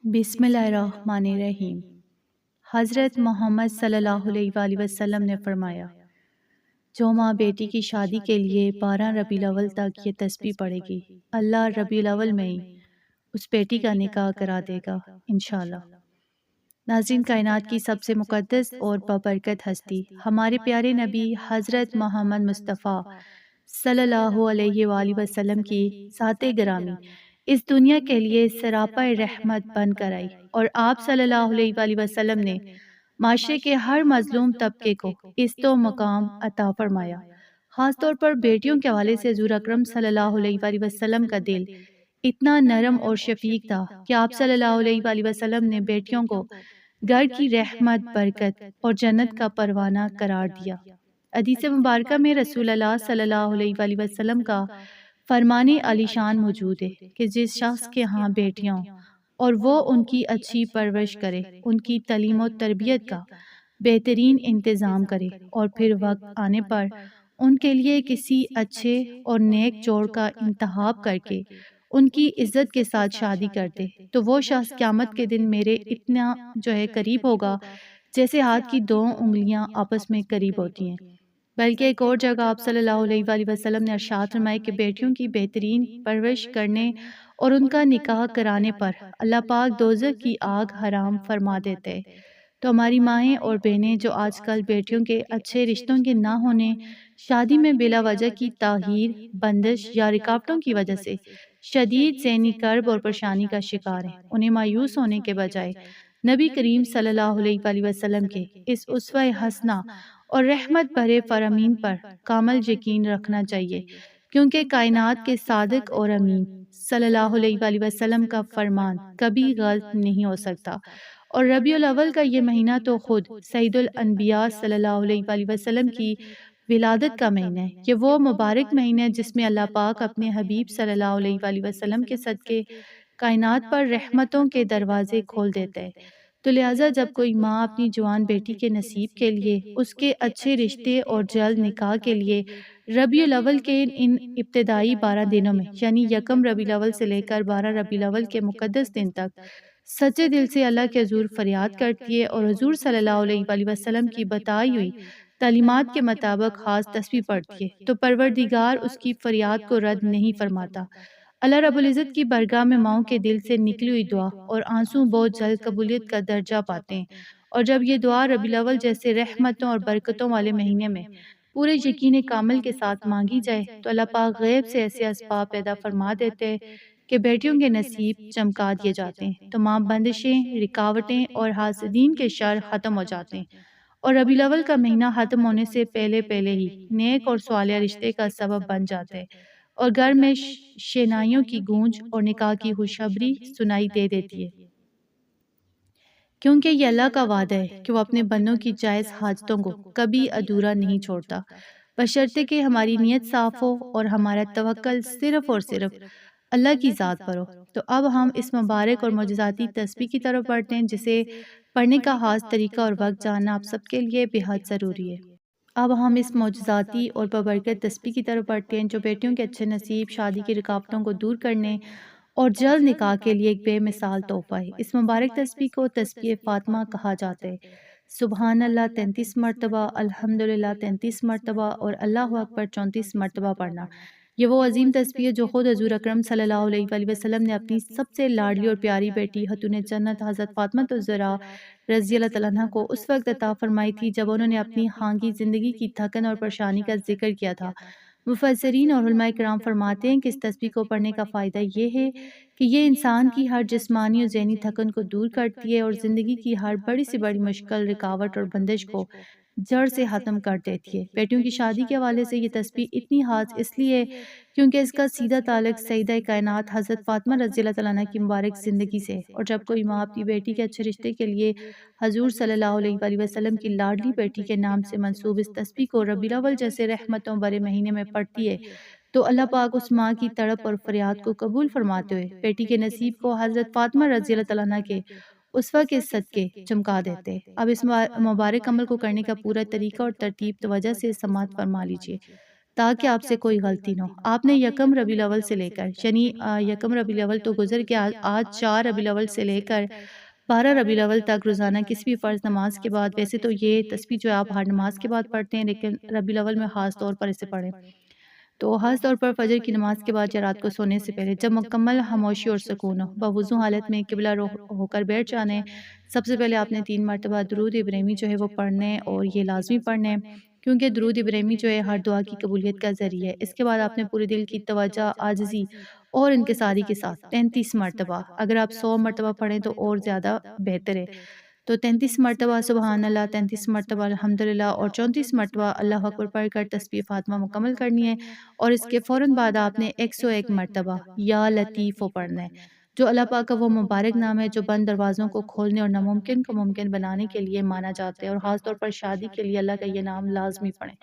بسم اللہ الرحمن الرحیم۔ حضرت محمد صلی اللہ علیہ وآلہ وسلم نے فرمایا، جو ماں بیٹی کی شادی کے لیے 12 ربیع الاول تک یہ تسبیح پڑھے گی، اللہ ربیع الاول میں ہی اس بیٹی کا نکاح کرا دے گا انشاءاللہ۔ ناظرین، کائنات کی سب سے مقدس اور بابرکت ہستی ہمارے پیارے نبی حضرت محمد مصطفیٰ صلی اللہ علیہ وآلہ وسلم کی ذات گرامی اس دنیا کے لیے سراپا رحمت بن کر آئی، اور آپ صلی اللہ علیہ وآلہ وسلم نے معاشرے کے ہر مظلوم طبقے کو عزت و مقام عطا فرمایا۔ خاص طور پر بیٹیوں کے حوالے سے حضور اکرم صلی اللہ علیہ وآلہ وسلم کا دل اتنا نرم اور شفیق تھا کہ آپ صلی اللہ علیہ وآلہ وسلم نے بیٹیوں کو گھر کی رحمت، برکت اور جنت کا پروانہ قرار دیا۔ حدیث مبارکہ میں رسول اللہ صلی اللہ علیہ وآلہ وسلم کا فرمان علی شان موجود ہے کہ جس شخص کے ہاں بیٹیاں ہوں اور وہ ان کی اچھی پرورش کرے، ان کی تعلیم و تربیت کا بہترین انتظام کرے، اور پھر وقت آنے پر ان کے لیے کسی اچھے اور نیک جوڑ کا انتخاب کر کے ان کی عزت کے ساتھ شادی کرتے، تو وہ شخص قیامت کے دن میرے اتنا قریب ہوگا جیسے ہاتھ کی 2 انگلیاں آپس میں قریب ہوتی ہیں۔ بلکہ ایک اور جگہ آپ صلی اللہ علیہ وآلہ وسلم نے ارشاد فرمایا کہ بیٹیوں کی بہترین پرورش کرنے اور ان کا نکاح کرانے پر اللہ پاک دوزخ کی آگ حرام فرما دیتے ہیں۔ تو ہماری مائیں اور بہنیں جو آج کل بیٹیوں کے اچھے رشتوں کے نہ ہونے، شادی میں بلا وجہ کی تاخیر، بندش یا رکاوٹوں کی وجہ سے شدید ذہنی کرب اور پریشانی کا شکار ہیں، انہیں مایوس ہونے کے بجائے نبی کریم صلی اللہ علیہ وآلہ وسلم کے اس اسوہ حسنہ اور رحمت بھرے فرامین پر کامل یقین رکھنا چاہیے، کیونکہ کائنات کے صادق اور امین صلی اللہ علیہ وآلہ وسلم کا فرمان کبھی غلط نہیں ہو سکتا۔ اور ربیع الاول کا یہ مہینہ تو خود سید الانبیاء صلی اللہ علیہ وآلہ وسلم کی ولادت کا مہینہ ہے۔ یہ وہ مبارک مہینہ ہے جس میں اللہ پاک اپنے حبیب صلی اللہ علیہ وآلہ وسلم کے صدقے کائنات پر رحمتوں کے دروازے کھول دیتا ہے۔ تو لہٰذا جب کوئی ماں اپنی جوان بیٹی کے نصیب کے لیے، اس کے اچھے رشتے اور جلد نکاح کے لیے ربیع الاول کے ان ابتدائی 12 دنوں میں، یعنی 1 ربیع الاول سے لے کر 12 ربیع الاول کے مقدس دن تک سچے دل سے اللہ کے حضور فریاد کرتی ہے اور حضور صلی اللہ علیہ وآلہ وسلم کی بتائی ہوئی تعلیمات کے مطابق خاص تسبیح پڑھتی ہے، تو پروردگار اس کی فریاد کو رد نہیں فرماتا۔ اللہ رب العزت کی بارگاہ میں ماؤں کے دل سے نکلی ہوئی دعا اور آنسو بہت جلد قبولیت کا درجہ پاتے ہیں، اور جب یہ دعا ربیع الاول جیسے رحمتوں اور برکتوں والے مہینے میں پورے یقین کامل کے ساتھ مانگی جائے تو اللہ پاک غیب سے ایسے اسباب پیدا فرما دیتے ہیں کہ بیٹیوں کے نصیب چمکا دیے جاتے ہیں، تمام بندشیں، رکاوٹیں اور حاسدین کے شر ختم ہو جاتے ہیں، اور ربیع الاول کا مہینہ ختم ہونے سے پہلے ہی نیک اور صالح رشتے کا سبب بن جاتا ہے، اور گھر میں شہنائیوں کی گونج اور نکاح کی خوشخبری سنائی دے دیتی ہے، کیونکہ یہ اللہ کا وعدہ ہے کہ وہ اپنے بندوں کی جائز حاجتوں کو کبھی ادھورا نہیں چھوڑتا، بشرطے کہ ہماری نیت صاف ہو اور ہمارا توکل صرف اور صرف اللہ کی ذات پر ہو۔ تو اب ہم اس مبارک اور معجزاتی تسبیح کی طرف بڑھتے ہیں، جسے پڑھنے کا خاص طریقہ اور وقت جاننا آپ سب کے لیے بے حد ضروری ہے۔ اب ہم اس معجزاتی اور بابرکت تسبیح کی طرف بڑھتے ہیں جو بیٹیوں کے اچھے نصیب، شادی کی رکاوٹوں کو دور کرنے اور جلد نکاح کے لیے ایک بے مثال تحفہ ہے۔ اس مبارک تسبیح کو تسبیح فاطمہ کہا جاتا ہے۔ سبحان اللہ 33 مرتبہ، الحمدللہ 33 مرتبہ اور اللہ اکبر 34 مرتبہ پڑھنا، یہ وہ عظیم تسبیح ہے جو خود حضور اکرم صلی اللہ علیہ وآلہ وسلم نے اپنی سب سے لاڈلی اور پیاری بیٹی خاتون جنت حضرت فاطمہ الزہرا رضی اللہ تعالیٰ عنہا کو اس وقت عطا فرمائی تھی جب انہوں نے اپنی خانگی زندگی کی تھکن اور پریشانی کا ذکر کیا تھا۔ مفسرین اور علماء کرام فرماتے ہیں کہ اس تسبیح کو پڑھنے کا فائدہ یہ ہے کہ یہ انسان کی ہر جسمانی اور ذہنی تھکن کو دور کرتی ہے اور زندگی کی ہر بڑی سے بڑی مشکل، رکاوٹ اور بندش کو جڑ سے ختم کر دیتی ہے۔ بیٹیوں کی شادی کے حوالے سے یہ تسبیح اتنی خاص اس لیے ہے کیونکہ اس کا سیدھا تعلق سیدہ کائنات حضرت فاطمہ رضی اللہ تعالیٰ عنہ کی مبارک زندگی سے ہے، اور جب کوئی ماں اپنی بیٹی کے اچھے رشتے کے لیے حضور صلی اللہ علیہ وآلہ وسلم کی لاڈلی بیٹی کے نام سے منسوب اس تسبیح کو ربیع الاول جیسے رحمتوں بھرے مہینے میں پڑھتی ہے تو اللہ پاک اس ماں کی تڑپ اور فریاد کو قبول فرماتے ہوئے بیٹی کے نصیب کو حضرت فاطمہ رضی اللہ تعالیٰ عنہ کے اسوہ کے صدقے چمکا دیتے۔ اب اس مبارک عمل کو کرنے کا پورا طریقہ اور ترتیب توجہ سے سماعت فرما لیجیے۔ تاکہ آپ سے کوئی غلطی نہ ہو۔ آپ نے یکم ربیع الاول سے لے کر یعنی یکم ربیع الاول تو گزر گیا، آج 4 ربیع الاول سے لے کر 12 ربیع الاول تک روزانہ کسی بھی فرض نماز کے بعد، ویسے تو یہ تسبیح جو ہے آپ ہر نماز کے بعد پڑھتے ہیں، لیکن ربیع الاول میں خاص طور پر اسے پڑھیں۔ تو خاص طور پر فجر کی نماز کے بعد یا رات کو سونے سے پہلے جب مکمل خاموشی اور سکون ہو، بوضو حالت میں قبلہ رخ ہو کر بیٹھ جانے، سب سے پہلے آپ نے 3 مرتبہ درود ابراہیمی جو ہے وہ پڑھنے، اور یہ لازمی پڑھنے کیونکہ درود ابراہیمی جو ہے ہر دعا کی قبولیت کا ذریعہ ہے۔ اس کے بعد آپ نے پورے دل کی توجہ، عاجزی اور انکساری کے ساتھ 33 مرتبہ، اگر آپ 100 مرتبہ پڑھیں تو اور زیادہ بہتر ہے، تو 33 مرتبہ سبحان اللہ، 33 مرتبہ الحمدللہ اور 34 مرتبہ اللہ اکبر پڑھ کر تسبیح فاطمہ مکمل کرنی ہے، اور اس کے فوراً بعد آپ نے 101 مرتبہ یا لطیف پڑھنا ہے، جو اللہ پاک کا وہ مبارک نام ہے جو بند دروازوں کو کھولنے اور ناممکن کو ممکن بنانے کے لیے مانا جاتا ہے، اور خاص طور پر شادی کے لیے اللہ کا یہ نام لازمی پڑھیں۔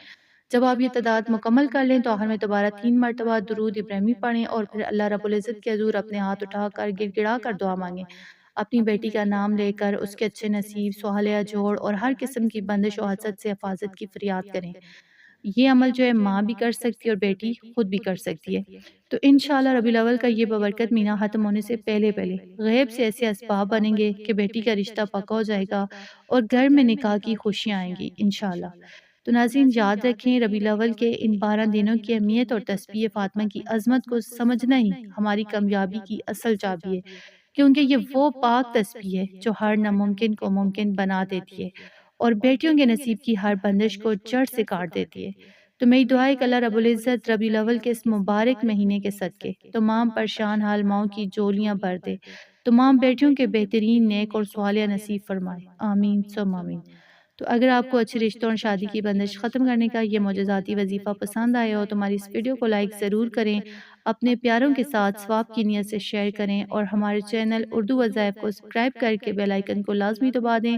جب آپ یہ تعداد مکمل کر لیں تو آخر میں دوبارہ 3 مرتبہ درود ابراہیمی پڑھیں، اور پھر اللہ رب العزت کے حضور اپنے ہاتھ اٹھا کر گڑ گڑا کر دعا مانگیں، اپنی بیٹی کا نام لے کر اس کے اچھے نصیب، صالحہ جوڑ اور ہر قسم کی بندش و حسد سے حفاظت کی فریاد کریں۔ یہ عمل جو ہے ماں بھی کر سکتی ہے اور بیٹی خود بھی کر سکتی ہے۔ تو انشاءاللہ ربیع الاول کا یہ بابرکت مہینہ ختم ہونے سے پہلے پہلے غیب سے ایسے اسباب بنیں گے کہ بیٹی کا رشتہ پکا ہو جائے گا اور گھر میں نکاح کی خوشیاں آئیں گی انشاءاللہ۔ تو ناظرین یاد رکھیں، ربیع الاول کے ان 12 دنوں کی اہمیت اور تسبیح فاطمہ کی عظمت کو سمجھنا ہی ہماری کامیابی کی اصل چابی ہے، کیونکہ یہ وہ پاک تسبیح ہے جو ہر ناممکن کو ممکن بنا دیتی ہے اور بیٹیوں کے نصیب کی ہر بندش کو جڑ سے کاٹ دیتی ہے۔ تو میری دعا ہے کہ اللہ رب العزت ربیع الاول کے اس مبارک مہینے کے صدقے تمام پریشان حال ماؤں کی جولیاں بھر دے، تمام بیٹیوں کے بہترین نیک اور صالحہ نصیب فرمائے، آمین ثم آمین۔ تو اگر آپ کو اچھے رشتوں اور شادی کی بندش ختم کرنے کا یہ معجزاتی وظیفہ پسند آئے ہو تو ہماری اس ویڈیو کو لائک ضرور کریں، اپنے پیاروں کے ساتھ ثواب کی نیت سے شیئر کریں، اور ہمارے چینل اردو وظائف کو سبسکرائب کر کے بیل آئیکن کو لازمی دبا دیں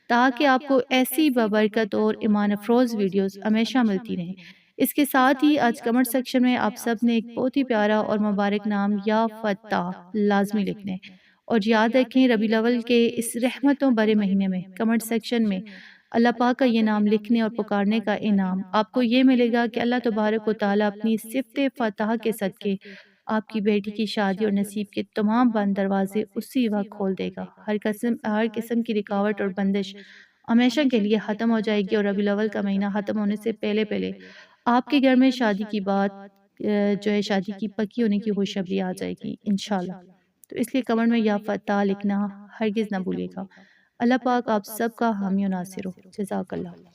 تاکہ آپ کو ایسی بابرکت اور ایمان افروز ویڈیوز ہمیشہ ملتی رہیں۔ اس کے ساتھ ہی آج کمنٹ سیکشن میں آپ سب نے ایک بہت ہی پیارا اور مبارک نام یا فتح لازمی لکھنے، اور یاد رکھیں ربیع الاول کے اس رحمتوں بھرے مہینے میں کمنٹ سیکشن میں اللہ پاک کا یہ نام لکھنے اور پکارنے کا انعام آپ کو یہ ملے گا کہ اللہ تبارک و تعالیٰ اپنی صفت فتح کے صدقے آپ کی بیٹی کی شادی اور نصیب کے تمام بند دروازے اسی وقت کھول دے گا۔ ہر قسم کی رکاوٹ اور بندش ہمیشہ کے لیے ختم ہو جائے گی، اور ربیع الاول کا مہینہ ختم ہونے سے پہلے پہلے آپ کے گھر میں شادی کی بات جو ہے شادی کی پکی ہونے کی خوشخبری آ جائے گی انشاءاللہ۔ تو اس لیے کمنٹ میں یا فتح لکھنا ہرگز نہ بھولیے گا۔ اللہ پاک آپ سب کا حامی و ناصر ہو۔ جزاک اللہ۔